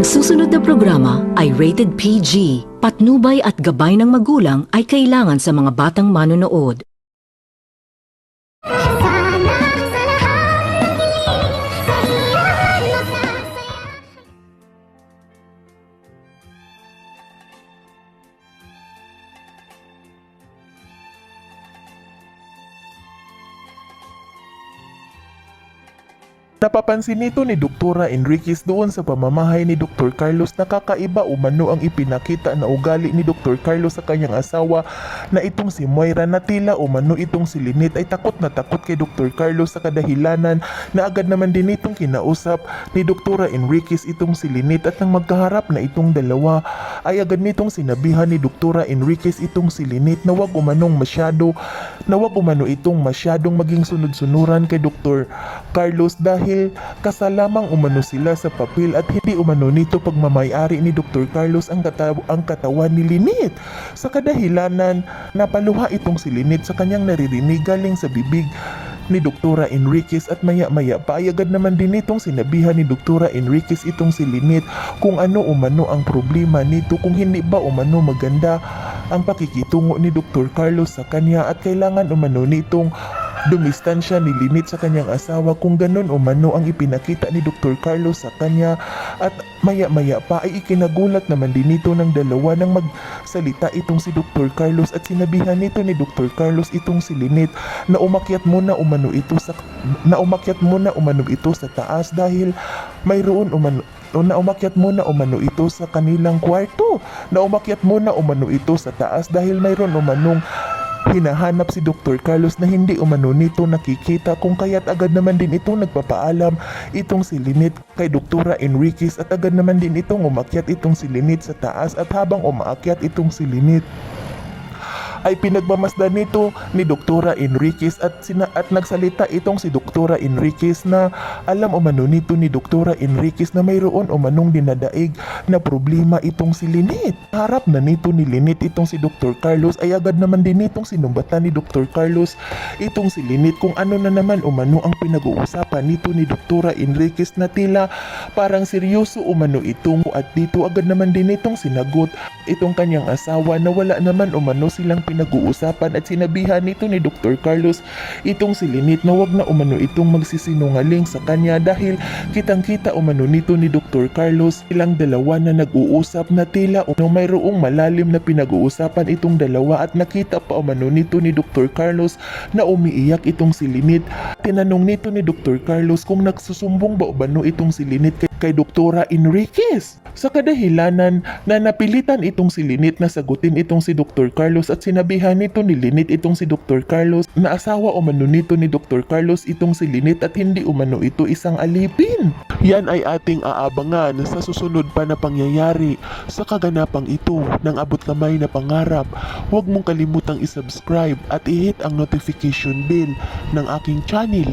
susunod na programa ay rated PG. Patnubay at gabay ng magulang ay kailangan sa mga batang manonood. Napapansin nito ni Dr. Enriquez doon sa pamamahay ni Dr. Carlos na kakaiba umano ang ipinakita na ugali ni Dr. Carlos sa kanyang asawa na itong si Moira, na tila umano itong si Lynette ay takot na takot kay Dr. Carlos sa kadahilanan na agad naman din itong kinausap ni Dr. Enriquez itong si Lynette, at nang magkaharap na itong dalawa ay agad nitong sinabihan ni Dr. Enriquez itong si Lynette na wag umano itong masyadong maging sunod-sunuran kay Dr. Carlos dahil kasalamang umano sila sa papel at hindi umano nito pagmamayari ni Dr. Carlos ang katawan ni Lynette. Sa kadahilanan, napaluha itong si Lynette sa kanyang naririnig galing sa bibig ni Dr. Enriquez, at maya-maya pa ay agad naman din itong sinabihan ni Dr. Enriquez itong si Lynette kung ano umano ang problema nito, kung hindi ba umano maganda ang pakikitungo ni Dr. Carlos sa kanya at kailangan umano nitong dumistansya ni Lynette sa kanyang asawa kung ganon umano ang ipinakita ni Dr. Carlos sa kanya. At maya-maya pa ay ikinagulat naman din nito ng dalawa nang magsalita itong si Dr. Carlos at sinabihan nito ni Dr. Carlos itong si Lynette na umakyat muna umano ito sa taas dahil mayroon umano na umakyat muna umano ito sa kanilang kwarto, na umakyat muna umano ito sa taas dahil mayroon umanong hinahanap si Dr. Carlos na hindi umano nito nakikita, kung kaya't agad naman din itong nagpapaalam itong si Lynette kay Dr. Enriquez at agad naman din itong umakyat itong si Lynette sa taas. At habang umaakyat itong si Lynette ay pinagmamasdan nito ni Dr. Enriquez at nagsalita itong si Dr. Enriquez na alam umano nito ni Dr. Enriquez na mayroon umanong dinadaig na problema itong si Lynette. Harap na nito ni Lynette itong si Dr. Carlos ay agad naman din itong sinumbatan ni Dr. Carlos itong si Lynette kung ano na naman umano ang pinag-uusapan nito ni Dr. Enriquez na tila parang seryoso umano itong, at dito agad naman din itong sinagot itong kanyang asawa na wala naman umano silang pinag-uusapan, at sinabihan nito ni Dr. Carlos itong si Lynette na wag na umano itong magsisinungaling sa kanya dahil kitang-kita umano nito ni Dr. Carlos ilang dalawa na nag-uusap na tila mayroong malalim na pinag-uusapan itong dalawa, at nakita pa umano nito ni Dr. Carlos na umiiyak itong si Lynette. Tinanong nito ni Dr. Carlos kung nagsusumbong ba umano itong si Lynette kay Dr. Enriquez. Sa kadahilanan na napilitan itong si Lynette na sagutin itong si Dr. Carlos, at sinabihan nito ni Lynette itong si Dr. Carlos na asawa umano nito ni Dr. Carlos itong si Lynette at hindi umano ito isang alipin. Yan ay ating aabangan sa susunod pa na pangyayari sa kaganapang ito ng abot kamay na pangarap. Huwag mong kalimutang isubscribe at i-hit ang notification bell ng aking channel.